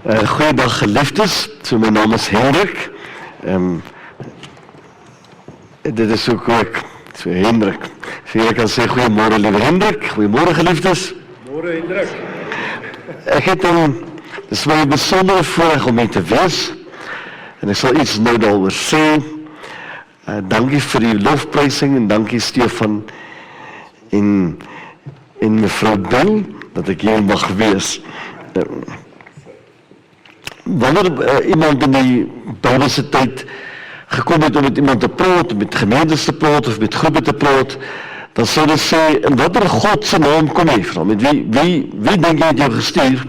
Goeiedag geliefdes, so my naam is Hendrik. Dit is ook so Hendrik. So jy kan sê goeiemôre liewe Hendrik, goeiemôre geliefdes. Môre Hendrik. Ek het dis my besondere voorreg om hier te wees. En ek sal iets nou daaroor sê. Dankie vir die lofprysing en dankie Stefan en mevrou Bill dat ek hier mag wees. Wanneer iemand in die Bybelse tyd gekom het om met iemand te praat, met gemeentes te praat of met groepe te praat, dan sou hulle sê, in watter God se naam kom jy van? Met wie denk jy het jou gestuur?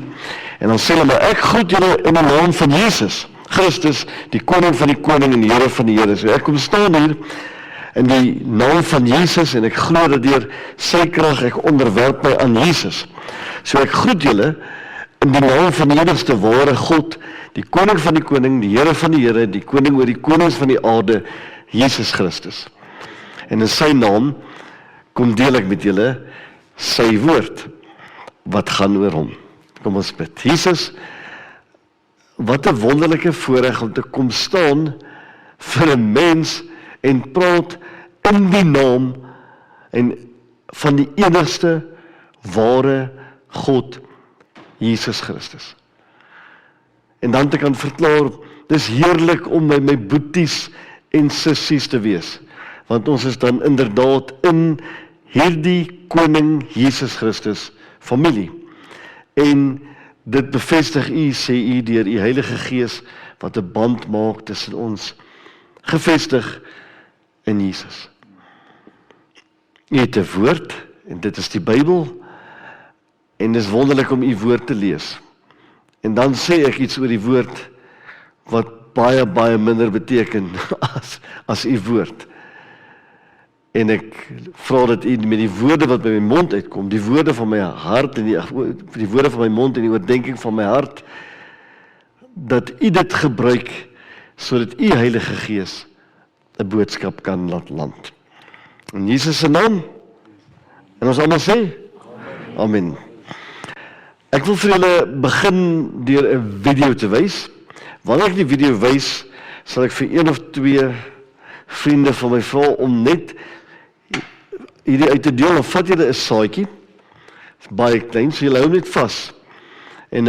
En dan sê hulle, maar ek groet julle in die naam van Jesus Christus, die koning van die koning en die Here van die Here. So ek kom staan hier in die naam van Jesus en ek glo dat deur sy krag ek onderwerp my aan Jesus. So ek groet julle in die naam van die enigste ware God, die koning van die koning, die Here van die Here, die koning oor die konings van die aarde, Jesus Christus. En in sy naam kom deel ek met julle sy woord, wat gaan oor hom. Kom ons bid. Jesus, wat 'n wonderlike voorreg om te kom staan vir 'n mens en praat in die naam en van die enigste ware God, Jesus Christus. En dan te kan verklaar, dis heerlik om my boeties en sissies te wees, want ons is dan inderdaad in hierdie koning Jesus Christus familie. En dit bevestig u, sê u, deur u Heilige Gees, wat 'n band maak tussen ons, gevestig in Jesus. U het 'n woord, en dit is die Bybel, en dit is wonderlik om u woord te lees. En dan sê ek iets oor die woord, wat baie, baie minder beteken as u woord. En ek vra dat u met die woorde wat by my mond uitkom, die woorde van my hart, en die woorde van my mond en die oordenking van my hart, dat u dit gebruik, sodat u Heilige Gees 'n boodskap kan laat land. In Jesus se naam, en ons almal sê, Amen. Ek wil vir julle begin deur 'n video te wys. Wanneer ek die video wys, sal ek vir een of twee vriende van my vra om net hierdie uit te deel. Dan vat julle 'n saadjie, baie klein, so julle hou net vas. En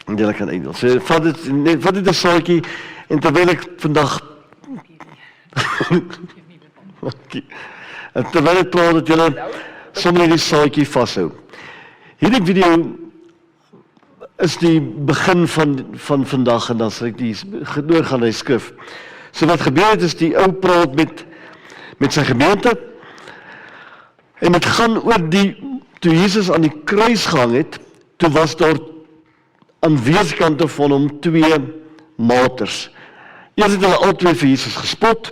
julle kan uitdeel. So vat dit 'n saadjie, en terwyl ek vandag en terwyl ek praat dat julle sommer hierdie saadjie vashou. Hierdie video is die begin van vandag, en dan sal ek die doorgaan na die skrif. So wat gebeur het is, die ou praat met sy gemeente, en het gaan oor toe Jesus aan die kruis gehang het, toe was daar aan weerskante van hom twee maters. Eers het hulle albei vir Jesus gespot,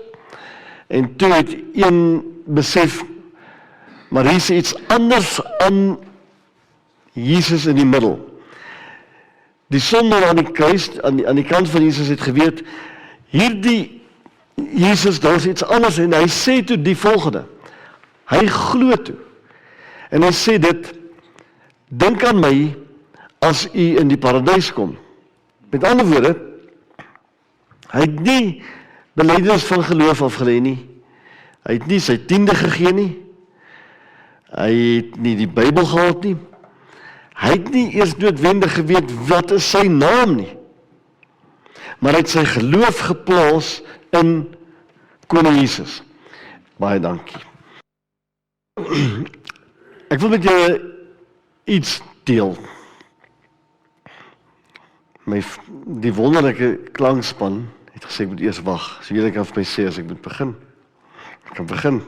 en toe het een besef, maar hier is iets anders aan Jesus in die middel. Die sondaar aan die kruis, aan die kant van Jesus het geweet, hierdie Jesus, daar is iets anders, en hy sê toe die volgende, hy glo toe, en hy sê dit, dink aan my, as u in die paradys kom. Met ander woorde, hy het nie belydenis van geloof afgelê nie, hy het nie sy tiende gegee nie, hy het nie die Bybel gehad nie, hy het nie eers noodwendig geweet wat is sy naam nie, maar hy het sy geloof geplaas in koning Jesus. Baie dankie. Ek wil met julle iets deel. Die wonderlike klankspan het gesê ek moet eers wag, so julle kan vir my sê as ek moet begin. Ek kan begin.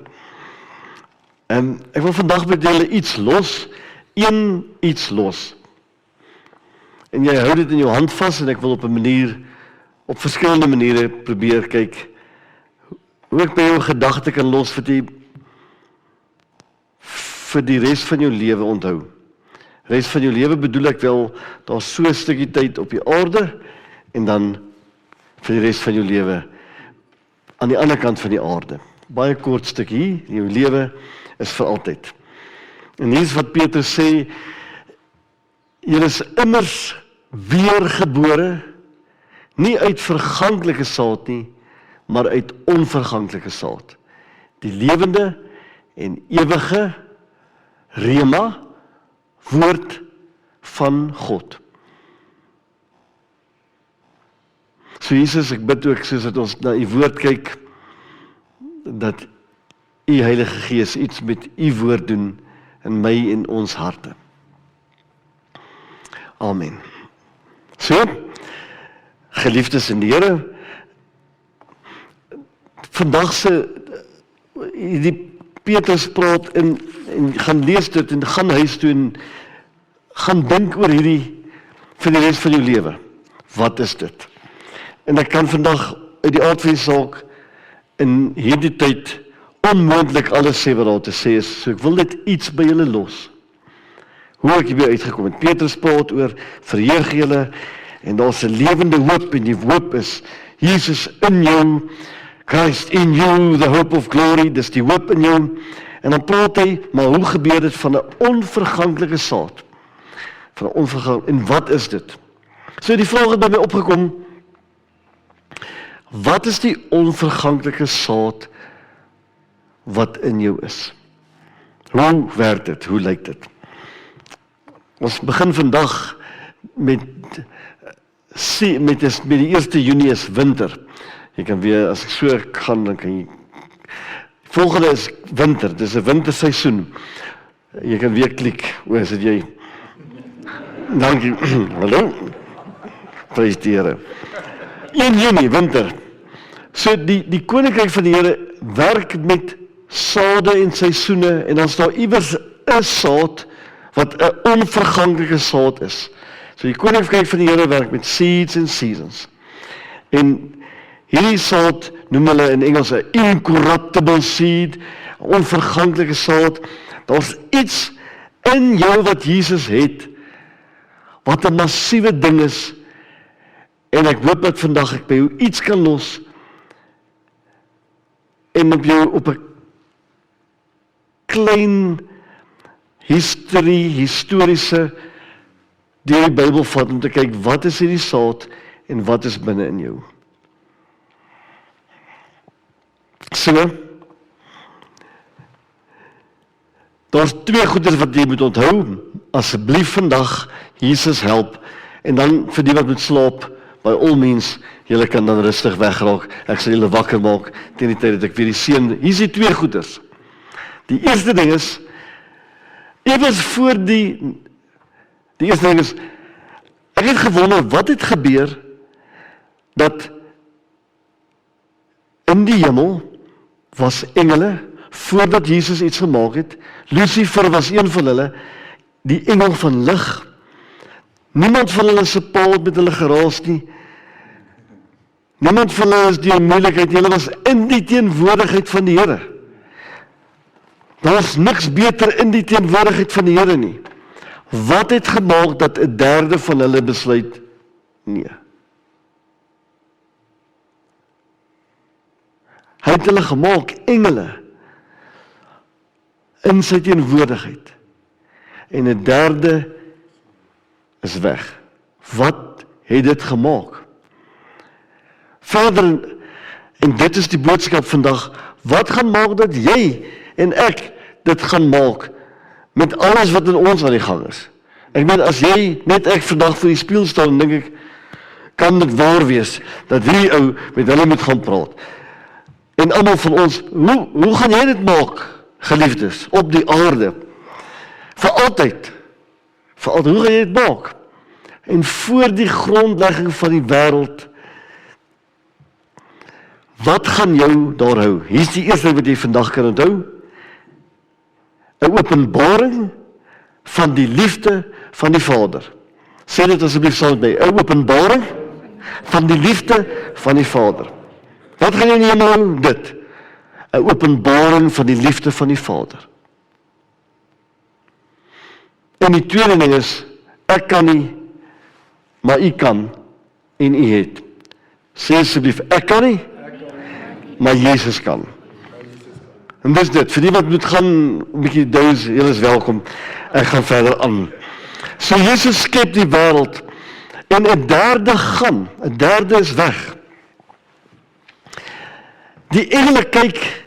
Ek wil vandag met julle iets los, iets los. En jy hou dit in jou hand vas, en ek wil op verskillende maniere probeer kyk, hoe ek by jou gedagte kan los vir die res van jou lewe onthou. Res van jou lewe bedoel ek wel, daar is so 'n stukkie tyd op die aarde, en dan vir die res van jou lewe aan die ander kant van die aarde. Baie kort stukkie, jou lewe is vir altyd. En hier is wat Petrus sê, julle is immers weergebore, nie uit verganklike saad nie, maar uit onverganklike saad. Die lewende en ewige Rema, woord van God. So Jesus, ek bid ook, soos dat ons na u woord kyk, dat u Heilige Gees iets met u woord doen, in my en ons harte. Amen. So, geliefdes in die Here, vandag se die Petrus praat en gaan lees dit en gaan huis toe en gaan dink oor hierdie vir die res van jou lewe. Wat is dit? En ek kan vandag uit die aard van die saak in hierdie tyd onmoontlik alles sê wat daar te sê is. So ek wil net iets by julle los. Hoe ek hierby uitgekom het. Petrus praat oor verheug julle en daar's 'n lewende hoop en die hoop is Jesus in jou, Christ in you, the hope of glory, dis die hoop in jou. En dan praat hy, maar hoe gebeur dit van 'n onverganklike saad? Van 'n onverganklike, en wat is dit? So die vraag het by my opgekom, wat is die onverganklike saad wat in jou is? Hoe werk dit? Hoe lyk dit? Ons begin vandag met die 1 Junie is winter. Jy kan weer, as ek so gaan, dan kan jy, volgende is winter, dit is 'n winterseisoen. Jy kan weer klik, hoe is dit jy? Dankie, hallo, prys die Here. 1 Junie, winter. So die Koninkryk van die Here werk met sade en seisoene, en dan is daar iewers 'n saad, wat 'n onverganklike saad is. So die Koninkryk van die Here werk met seeds and seasons. En hierdie saad noem hulle in Engels 'n incorruptible seed, 'n onverganklike saad. Daar's iets in jou wat Jesus het, wat 'n massiewe ding is, en ek hoop dat vandag ek by jou iets kan los, en op jou op 'n klein historiese deur die Bybel vat, om te kyk, wat is hierdie saad, en wat is binne in jou. So, daar's 2 goeders wat jy moet onthou, asseblief vandag, Jesus help, en dan vir die wat moet slaap, by all means, julle kan dan rustig wegraak, ek sal julle wakker maak, teen die tyd dat ek weer die seën, hier is die 2 goeders. Die eerste ding is, even voor die eerste ding is, ek het gewonder, wat het gebeur, dat in die hemel, was engele, voordat Jesus iets gemaak het, Lucifer was een van hulle, die engel van lig, niemand van hulle se paal met hulle geraas nie, niemand van hulle is die moeilikheid, hulle was in die teenwoordigheid van die Here. Daar is niks beter in die teenwoordigheid van die Here nie. Wat het gemaak dat 1/3 van hulle besluit, nee. Hy het hulle gemaak, engele, in sy teenwoordigheid. En 1/3 is weg. Wat het dit gemaak? Verder, en dit is die boodskap vandag, wat gaan maak dat jy en ek dit gaan maak, met alles wat in ons aan die gang is? Ek meen, as jy, net ek vandag voor die spieël staan, dink ek, kan dit waar wees, dat hierdie ou met hulle moet gaan praat. En almal van ons, hoe gaan jy dit maak, geliefdes, op die aarde? Vir altyd, hoe gaan jy dit maak? En voor die grondlegging van die wêreld, wat gaan jou daar hou? Hier is die eerste wat jy vandag kan onthou. 'n Openbaring van die liefde van die Vader. Sê dit asseblief saam met my, 'n openbaring van die liefde van die Vader. Wat gaan jy in die hemel hou? Dit. 'n Openbaring van die liefde van die Vader. En die tweede ding is, ek kan nie, maar u kan, en u het. Sê asseblief, ek kan nie, maar Jesus kan. En dis dit, vir die wat moet gaan, 'n bietjie doos, julle is welkom, ek gaan verder aan. So Jesus skep die wêreld, En 'n derde gaan, 'n derde is weg. Die engele kyk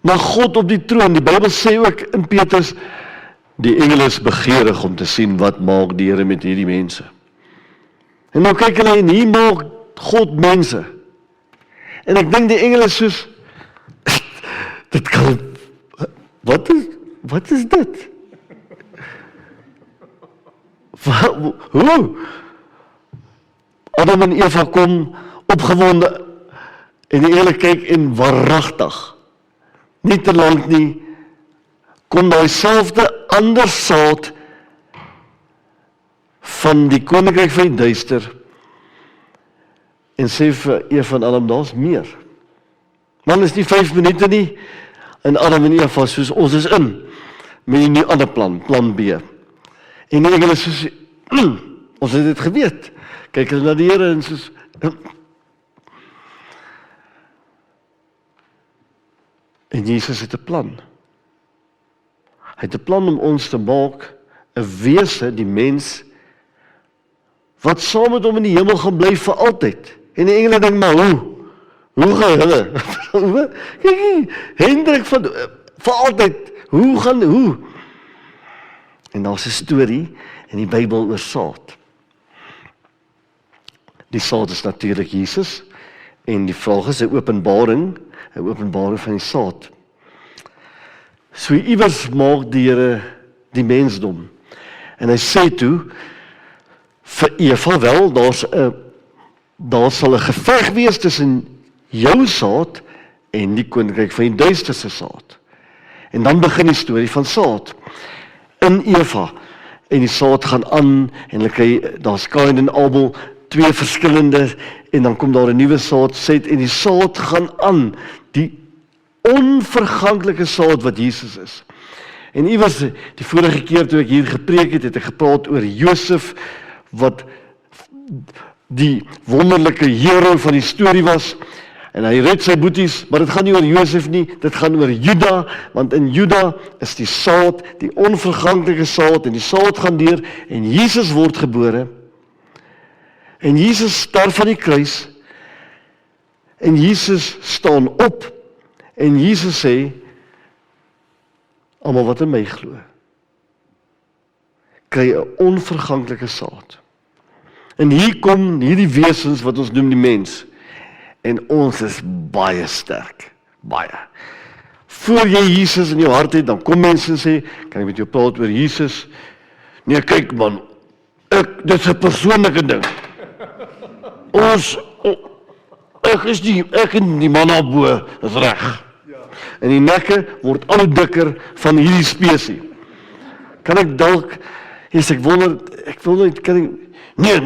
na God op die troon. Die Bybel sê ook in Petrus, die engele is begeerig om te sien wat maak die Here met hierdie mense. En nou kyk hulle en hier maak God mense. En ek dink die engele is soos, dit kan, wat is dit? Hoe? Adam en Eva kom opgewonde en die engele kyk en waaragtig, nie te lank nie, kom daai selfde ander saad van die koninkryk van die duister en sê vir Eva en Adam, daar's meer. Man is nie 5 minute nie, en Adam en Eva soos ons is in, met die ander plan B. En die engele soos, ons het dit geweet. Kyk hulle na die Here en soos, en Jesus het 'n plan. Hy het 'n plan om ons te maak, 'n wese, die mens, wat saam met hom in die hemel gaan bly vir altyd. En die engele dink, maar hoe gaan hulle? Kyk, Hendrik van, vir altyd, hoe? En daar's 'n storie in die Bybel oor saad. Die saad is natuurlik Jesus, en die vraag is 'n openbaring van die saad. So iewers maak die Here die mensdom. En hy sê toe, vir Eva wel, daar sal 'n geveg wees tussen jou saad en die koninkryk van die duister se saad. En dan begin die storie van saad. In Eva, en die saad gaan aan, en daar's Kain en Abel, 2 verskillende, en dan kom daar 'n nuwe saad, en die saad gaan aan, die onverganklike saad wat Jesus is. En iewers, die vorige keer toe ek hier gepreek het ek gepraat oor Josef, wat die wonderlike hero van die storie was, en hy red sy boeties, maar dit gaan nie oor Josef nie, dit gaan oor Juda, want in Juda is die saad, die onverganklike saad, en die saad gaan deur, en Jesus word gebore, en Jesus sterf aan die kruis, en Jesus staan op, en Jesus sê, almal wat in my glo, kry 'n onverganklike saad. En hier kom hierdie wesens wat ons noem die mens, en ons is baie sterk, baie. Voor jy Jesus in jou hart het, dan kom mense en sê, kan ek met jou praat oor Jesus? Nee, kyk man, dit is 'n persoonlike ding. Ek en die man daarbo is reg. En die nekke word al hoe dikker van hierdie spesie. Kan ek dalk, ek wil net, kan ek, nee,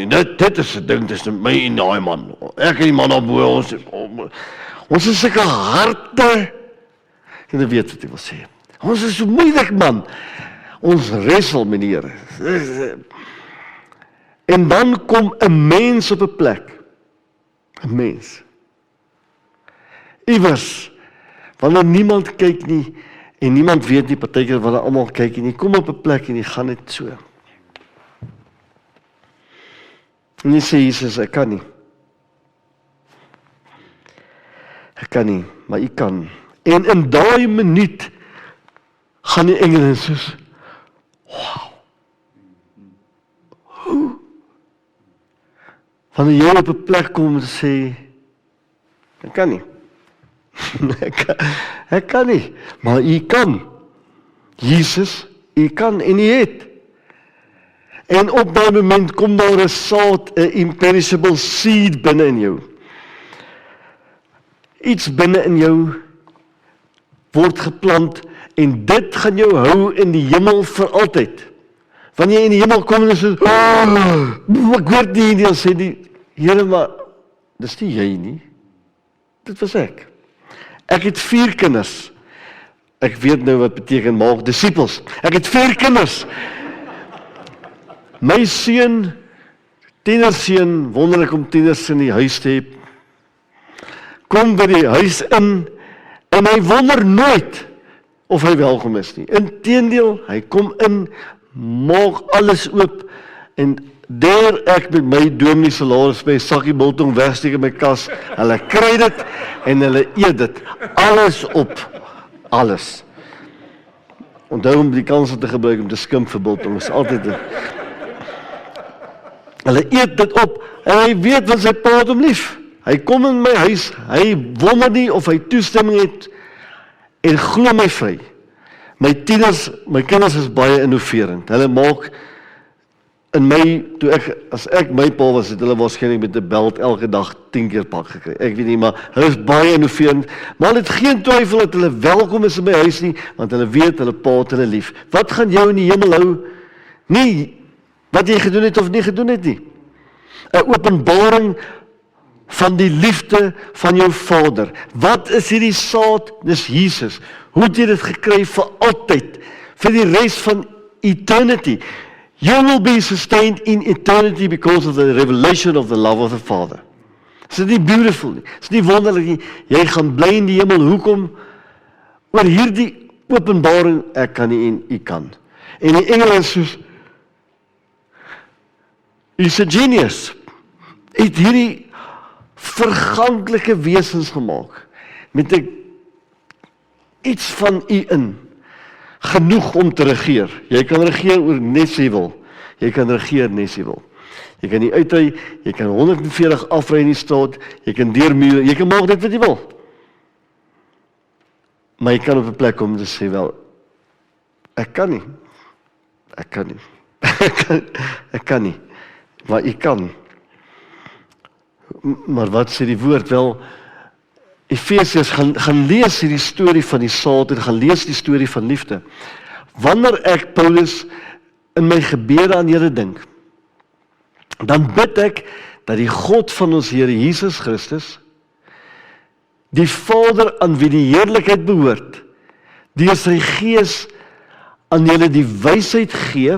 dit is 'n ding tussen my en daai man. Ek en die man daarbo, ons is sulke harte, jy weet wat ek wil sê. Ons is so moeilik, man. Ons wrestle met die Here. En dan kom 'n mens op 'n plek. 'n Mens. Iewers, wanneer niemand kyk nie, en niemand weet nie, partykeer wanneer almal kyk en jy kom op 'n plek en jy gaan net so. En jy sê, Jesus, ek kan nie. Ek kan nie, maar U kan. En in daai minuut gaan die engele soos, wow. Wanneer jy op 'n plek kom en sê, ek kan nie. Ek kan nie, maar U kan. Jesus, U kan en U het. En op daai moment kom daar 'n saad, 'n imperishable seed binne in jou. Iets binne in jou word geplant en dit gaan jou hou in die hemel vir altyd. Wanneer jy in die hemel kom en sê, ek weet nie, dan sê die Here, maar dis nie jy nie. Dit was ek. Ek het 4 kinders. Ek weet nou wat beteken maak disippels. Ek het 4 kinders. My seun, tienerseun, wonderlik om tieners in die huis te hê, kom by die huis in, en hy wonder nooit of hy welkom is nie. Inteendeel, hy kom in, maak alles oop, en deur ek met my dominee salaris by sakkie biltong wegsteek in my kas, hulle kry dit en hulle eet dit, alles op, alles. Onthou om die kanse te gebruik om te skimp vir biltong, is altyd hulle eet dit op, en hy weet wat sy pa het hom lief. Hy kom in my huis, hy wonder nie of hy toestemming het, en glo my vry. My kinders is baie innoverend. Hulle maak in my, as ek my pa was, het hulle waarskynlik met 'n belt elke dag 10 keer pak gekry. Ek weet nie, maar hulle is baie innoverend. Maar hulle het geen twyfel dat hulle welkom is in my huis nie, want hulle weet hulle pa het hulle lief. Wat gaan jou in die hemel hou? Nie wat jy gedoen het of nie gedoen het nie. 'n Openbaring van die liefde van jou Vader. Wat is hierdie saad? Dis Jesus. Hoe het jy dit gekry vir altyd? Vir die res van eternity. You will be sustained in eternity because of the revelation of the love of the Father. Is dit nie beautiful nie? Is dit nie wonderlik nie? Jy gaan bly in die hemel. Hoekom? Oor hierdie openbaring, ek kan nie en u kan. En die engele is soos, he's a genius. Het hierdie verganklike wesens gemaak, met iets van u in, genoeg om te regeer. Jy kan regeer oor net jy wil. Jy kan regeer net jy wil. Jy kan nie uitry, jy kan 140 afry in die straat, jy kan deur mure, jy kan maak dit wat jy wil. Maar jy kan op 'n plek kom te sê, wel, ek kan nie. Ek kan nie. Maar jy kan. Maar wat sê die woord? Wel, Efesiërs, gaan lees hierdie storie van die saad en gaan lees die storie van liefde. Wanneer ek, Paulus, in my gebede aan julle dink, dan bid ek dat die God van ons Here Jesus Christus, die Vader aan wie die heerlikheid behoort, deur sy Gees aan julle die wysheid gee,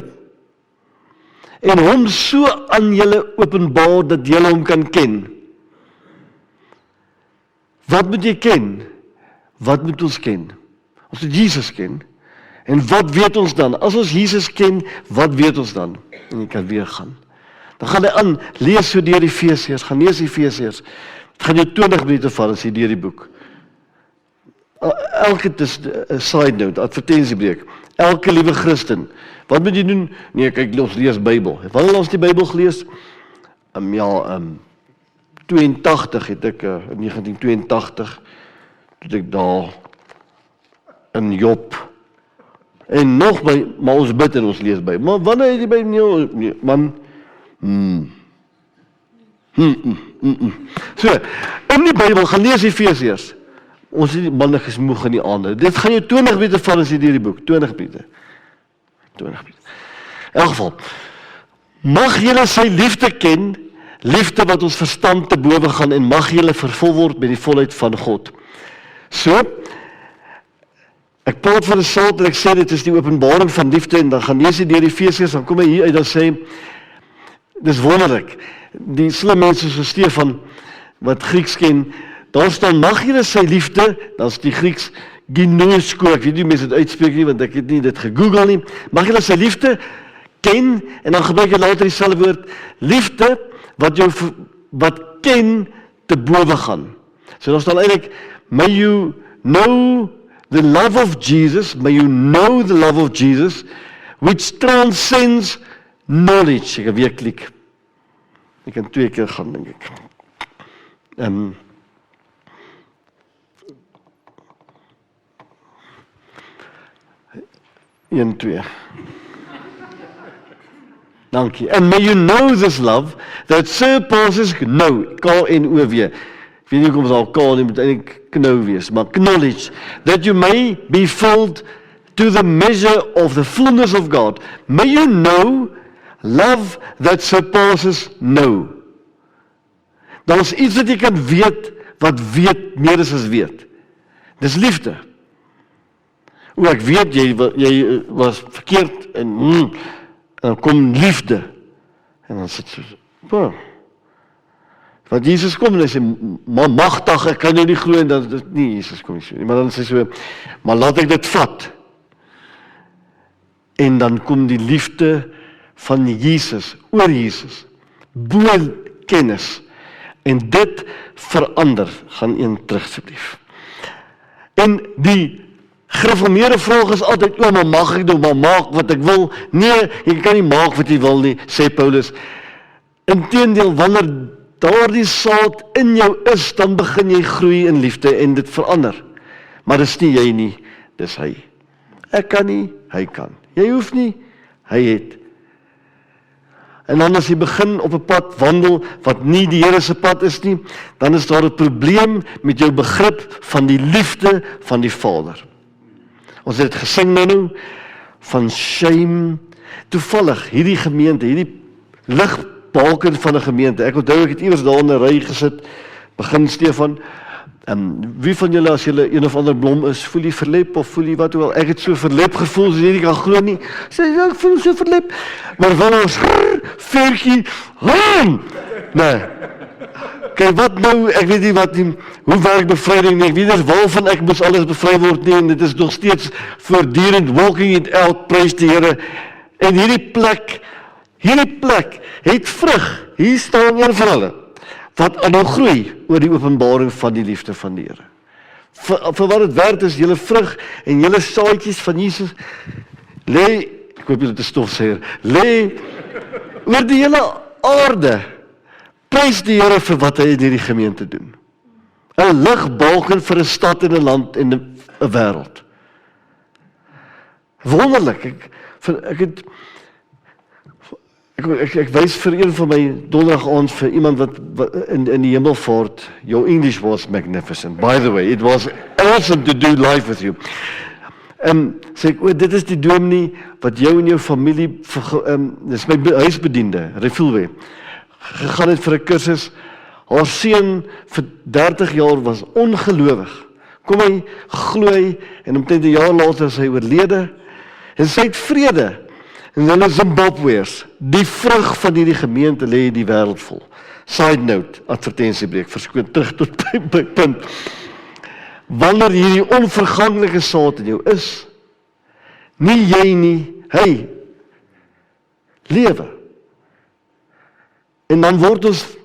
en hom so aan julle openbaar dat julle hom kan ken. Wat moet jy ken? Wat moet ons ken? Ons moet Jesus ken. En wat weet ons dan? As ons Jesus ken, wat weet ons dan? En jy kan weer gaan. Dan gaan hy aan, lees so deur Efesiërs, gaan lees Efesiërs. Het gaan jou 20 minute vat as jy deur die boek. Elke side note, advertensiebreek. Elke liewe Christen. Wat moet jy doen? Nee, kyk, ons lees Bybel. Wanneer ons die Bybel gelees? 82 het ek, in 1982, het ek daar in Job, en nog by, maar ons bid en ons lees Bybel. Maar wanneer het jy by, nee, man, So, in die Bybel, gaan lees Efesiërs. Ons het die manne gesmoeg in die aande. Dit gaan jou 20 minute vat as jy deur die boek. 20 minute. In elk geval, mag julle sy liefde ken, liefde wat ons verstand te bowe gaan, en mag julle vervul word met die volheid van God. So, ek praat van 'n saad en ek sê dit is die openbaring van liefde, en dan gaan lees jy deur die Efesiërs, dan kom hy hier uit, dan sê, dis wonderlik, die slim mense soos Stefan, wat Grieks ken, daar staan, mag julle sy liefde, dan is die Grieks ginosko, ek weet nie mense dit uitspreek nie, want ek het nie dit gegoogel nie, mag julle sy liefde ken, en dan gebruik jy later dieselfde woord, liefde, wat ken te bowe gaan. So daar staan eintlik, may you know the love of Jesus, may you know the love of Jesus, which transcends knowledge. Ek kan weer klik. Ek kan 2 keer gaan, dink ek. 1, 2. Dankie. And may you know this love that surpasses K-N-O-W. Ek weet nie hoekom ons al K nie, moet eintlik knou wees, maar knowledge, that you may be filled to the measure of the fullness of God. May you know love that surpasses know. Daar is iets wat jy kan weet, wat weet meer as weet. Dis liefde. O, ek weet, jy was verkeerd, en dan kom liefde, en dan sit so, want Jesus kom, en hy sê, maar magtig, ek kan jou nie glo, en dan, nie, Jesus kom nie so, maar dan sê so, maar laat ek dit vat, en dan kom die liefde van Jesus, oor Jesus, bo kennis, en dit verander, gaan een terug asseblief. En die gereformeerde vraag is altyd, maar mag ek doen, maar maak wat ek wil? Nee, jy kan nie maak wat jy wil nie, sê Paulus. Inteendeel, wanneer daardie saad in jou is, dan begin jy groei in liefde en dit verander. Maar dis nie jy nie, dis hy. Ek kan nie, hy kan. Jy hoef nie, hy het. En dan as jy begin op 'n pad wandel wat nie die Here se pad is nie, dan is daar 'n probleem met jou begrip van die liefde van die Vader. Ons het gesing nou van shame. Toevallig, hierdie gemeente, hierdie ligbalken van 'n gemeente. Ek onthou ek het iewers daar in 'n ry gesit, begin Stefan, wie van julle as julle een of ander blom is, voel jy verlep of voel jy wat wel? Ek het so verlep gevoel, so jy kan glo nie. Sê ek voel so verlep. Maar van ons vuurtjie, nee. Kyk, wat nou, ek weet nie wat nie, hoe werk bevryding nie, ek weet nie waarvan ek moes alles bevry word nie, en dit is nog steeds voortdurend walking it out, prys die Here. En hierdie plek het vrug, hier staan een van hulle, wat aanhou groei oor die openbaring van die liefde van die Here. Vir wat het werd is, julle vrug en julle saadjies van Jesus, lê, ek hoop julle te stofsuier, lê oor die hele aarde. Prys die Here vir wat hy in hierdie gemeente doen. 'n ligbalken vir 'n stad en 'n land en 'n wêreld. Wonderlik, ek wys vir een van my donderdag aand vir iemand wat in die hemelvaart, your English was magnificent, by the way, it was awesome to do life with you. Sê ek, dit is die dominee wat jou en jou familie, dis my huisbediende, Refilwe, gegaan het vir 'n kursus. Haar seun vir 30 jaar was ongelowig. Kom hy, glo hy, en omtrent 'n jaar later is hy oorlede, en sy het vrede. En hulle Zimbabweërs, die vrug van hierdie gemeente lê die wêreld vol. Side note, advertensiebreek, verskoon terug tot by punt. Wanneer hierdie onverganklike saad in jou is, nie jy nie, hy, lewe. En dan word ons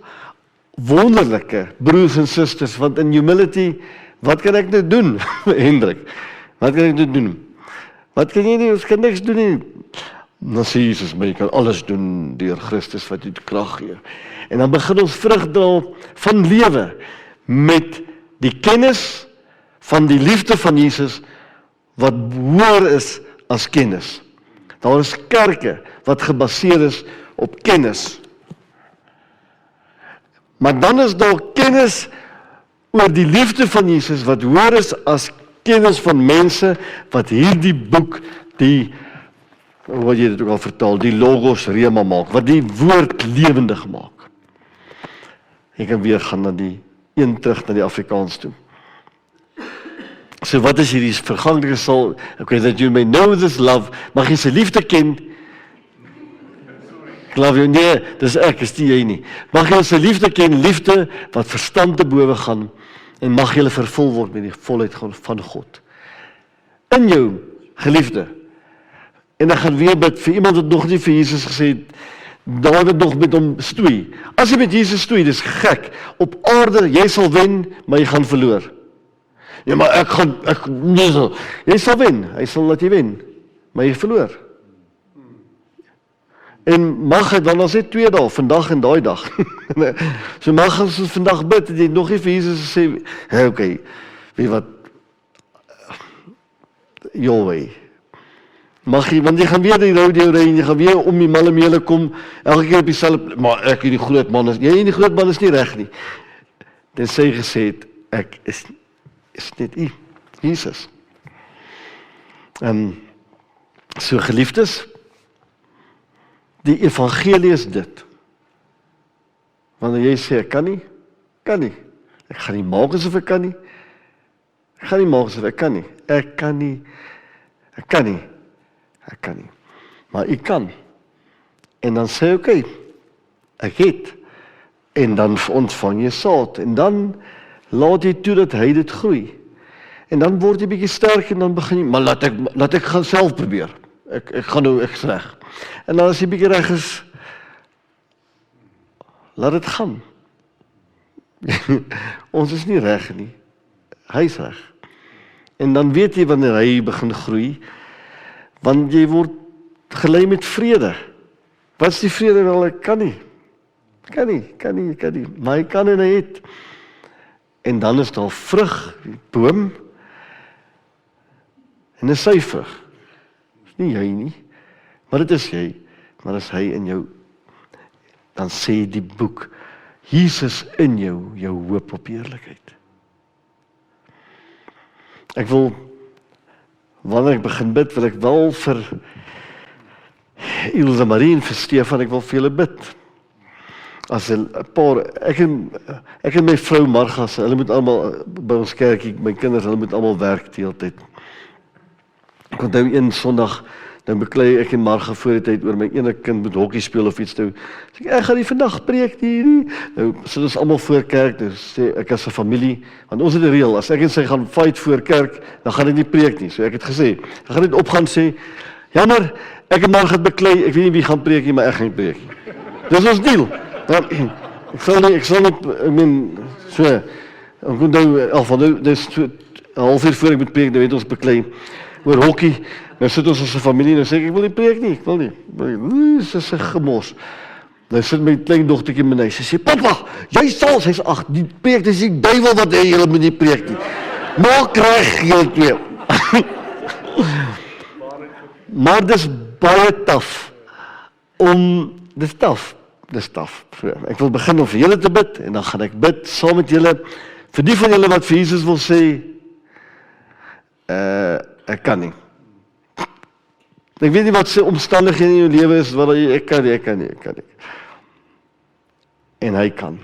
wonderlike broers en susters, want in humility, wat kan ek nou doen, Hendrik? Wat kan ek nou doen? Wat kan jy nie, ons kan niks doen nie. Dan sê Jesus, maar jy kan alles doen deur Christus wat jy die krag gee. En dan begin ons vrug dra van lewe met die kennis van die liefde van Jesus wat hoër is as kennis. Daar is kerke wat gebaseer is op kennis. Maar dan is daar kennis oor die liefde van Jesus wat hoër is as kennis van mense wat hierdie boek, wat jy dit ook al vertaal, die logos rema maak, wat die woord lewendig maak. Ek kan weer gaan na terug na die Afrikaans toe. So wat is hierdie verganklike sal, okay, that you may know this love, mag jy sy liefde ken, ek love jou, nee, dis ek, is die jy nie, mag jy sy liefde ken, liefde wat verstand te bowe gaan, en mag jy vervul word met die volheid van God. In jou, geliefde, en ek gaan weer bid vir iemand wat nog nie vir Jesus gesê het, Dawid nog met hom stoei. As jy met Jesus stoei, dis gek. Op aarde, jy sal wen, maar jy gaan verloor. Ja, maar jy sal wen, hy sal laat jy wen, maar jy verloor. En mag hy dan as hy 2 dae, vandag en daai dag. So mag ons vandag bid, en jy nog nie vir Jesus sê, okay, weet wat, your way. Mag jy, want jy gaan weer die rodeo ry, en jy gaan weer om die malle kom, elke keer op dieselfde, maar ek die groot man is, jy die groot man is nie reg nie. Dit sê gesê het, ek is net u, Jesus. So geliefdes, die evangelie is dit. Wanneer jy sê, ek kan nie, ek gaan nie maak asof ek kan nie, ek gaan nie maak asof ek kan nie, ek kan nie, maar ek kan. En dan sê okay, ek het, en dan ontvang jy saad, en dan laat jy toe dat hy dit groei. En dan word jy bietjie sterk, en dan begin jy, maar laat ek gaan self probeer. Ek gaan nou, ek is reg. En dan as jy bietjie reg is, laat dit gaan. Ons is nie reg nie. Hy is reg. En dan weet jy wanneer hy begin groei, want jy word gelei met vrede. Wat is die vrede wel? Ek kan nie. Kan nie. Maar hy kan en hy het. En dan is daar vrug, die boom, en 'n sy vrug. Dis nie jy nie, maar dit is jy, maar is hy in jou. Dan sê die boek, Jesus in jou hoop op heerlikheid. Ek wil, wanneer ek begin bid, wil ek wel vir Ilse Marie en vir Stefan, ek wil vir julle bid. As 'n paar, ek en my vrou Marga, hulle moet almal by ons kerkie, my kinders, hulle moet almal werk die hele tyd. Ek onthou een Sondag, nou beklei ek en Marga voor die tyd oor my ene kind moet hokkie speel of iets toe. Sê ek gaan nie vandag preek hierdie. Nou sit ons almal voor kerk, dus sê ek as 'n familie, want ons het 'n reël, as ek en sy gaan fight voor kerk, dan gaan ek nie preek nie. So ek het gesê, ek gaan net opgaan sê, jammer, ek en Marga het beklei, ek weet nie wie gaan preek nie, maar ek gaan nie preek nie. Dis ons deal. Ja, ek sal net, so, ek onthou, nou, dis 'n halfuur voor ek moet preek, nou het ons beklei oor hokkie, nou sit ons as 'n familie, nou sê ek wil nie preek nie, ek wil nie, dis is 'n gemors. Nou sit my klein dogtertjie in my huis, sy sê, papa, jy sal, sy sê, ag, die preek, dis die duiwel wat julle moet nie preek nie, maak reg, julle twee. Maar dis baie taaf, dis taaf. Ek wil begin om vir julle te bid, en dan gaan ek bid saam met julle, vir die van julle wat vir Jesus wil sê, ek kan nie. Ek weet nie wat sy omstandighede in jou lewe is, wat ek kan nie. En hy kan.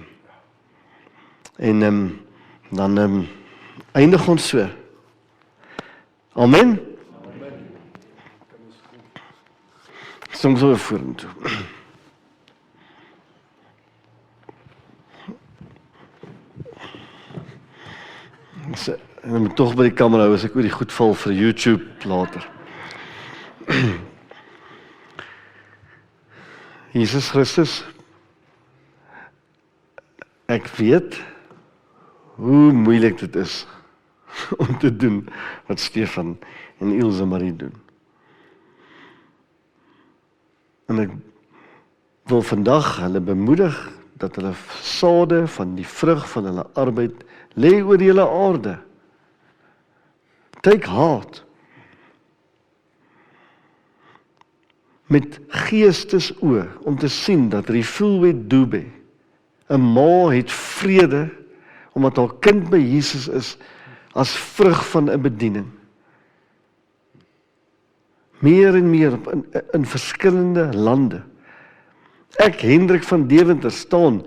En dan eindig ons so. Amen. Soms so vorentoe. En dan moet tog by die kamera hou as ek oor die goed val vir YouTube later. Jesus Christus, ek weet hoe moeilik dit is om te doen wat Stefan en Ilse Marie doen. En ek wil vandag hulle bemoedig dat hulle sade van die vrug van hulle arbeid lê oor die hele aarde. Take heart. Met geestesoë om te sien dat Rifulwe Dube, 'n ma het vrede omdat haar kind by Jesus is as vrug van 'n bediening. Meer en meer in verskillende lande. Ek, Hendrik van Deventer, staan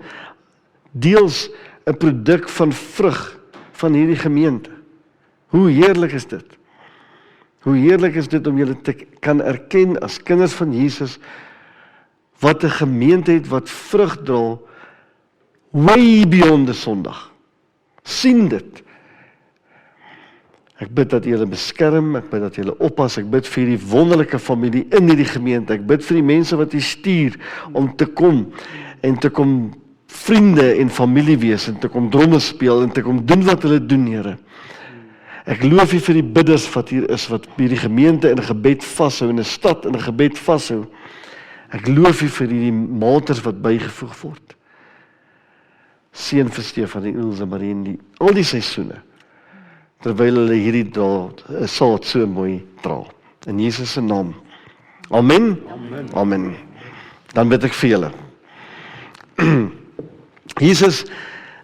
deels 'n produk van vrug van hierdie gemeente. Hoe heerlik is dit? Hoe heerlik is dit om julle te kan erken as kinders van Jesus, wat 'n gemeente het wat vrug dra, way beyond die Sondag. Sien dit. Ek bid dat julle beskerm, ek bid dat julle oppas, ek bid vir die wonderlike familie in hierdie gemeente, ek bid vir die mense wat jy stuur om te kom en te kom vriende en familie wees en te kom dromme speel en te kom doen wat hulle doen, Here. Ek loof U vir die bidders wat hier is, wat hierdie gemeente in 'n gebed vashou, in 'n stad in 'n gebed vashou. Ek loof U vir die maters wat bygevoeg word. Seën vir Stefan en Ilse Marie in al die seisoene, terwyl hulle hierdie saad so mooi dra. In Jesus se naam. Amen. Amen. Dan bid ek vir julle. Jesus,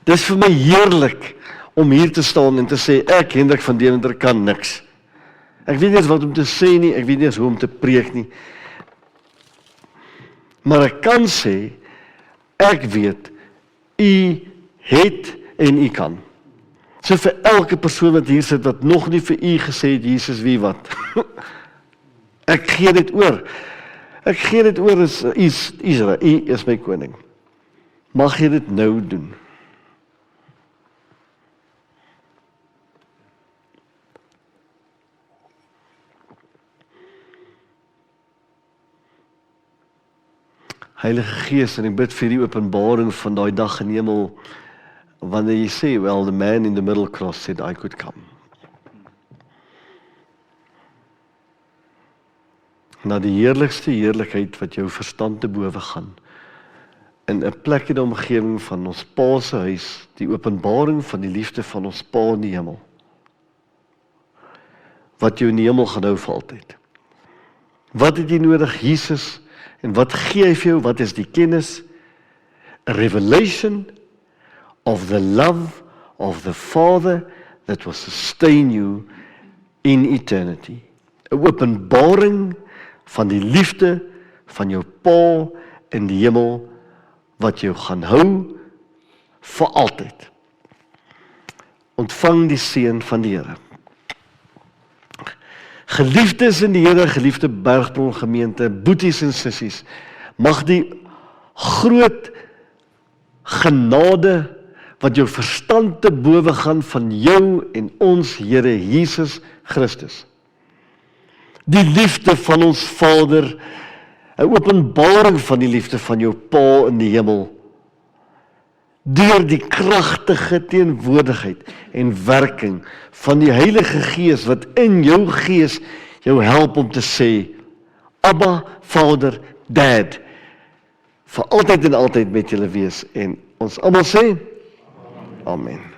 dis vir my heerlik om hier te staan en te sê, ek, Hendrik van Deventer, kan niks. Ek weet nie eens wat om te sê nie, ek weet nie eens hoe om te preek nie. Maar ek kan sê, ek weet, U het en U kan. So vir elke persoon wat hier sit, wat nog nie vir U gesê het, Jesus, wie wat. Ek gee dit oor. Ek gee dit oor as Israel, U is my koning. Mag jy dit nou doen. Heilige Gees, en ek bid vir die openbaring van daai dag in hemel, wanneer jy sê, well, the man in the middle cross said I could come. Na die heerlikste heerlikheid wat jou verstand te bowe gaan, in 'n plek in die omgewing van ons Pa se huis, die openbaring van die liefde van ons Pa in die hemel, wat jou in die hemel gaan hou vir altyd. Wat het jy nodig, Jesus? En wat gee hy vir jou? Wat is die kennis? A revelation of the love of the Father that will sustain you in eternity. 'n Openbaring van die liefde van jou Pa in die hemel, wat jou gaan hou vir altyd. Ontvang die seën van die Here. Geliefdes in die Here, geliefde Bergbron gemeente, boeties en sissies, mag die groot genade wat jou verstand te bowe gaan van jou en ons Here Jesus Christus, die liefde van ons Vader, 'n openbaring van die liefde van jou Pa in die hemel, deur die kragtige teenwoordigheid en werking van die Heilige Gees wat in jou gees jou help om te sê, Abba, Vader, Dad, vir altyd en altyd met julle wees. En ons almal sê, Amen.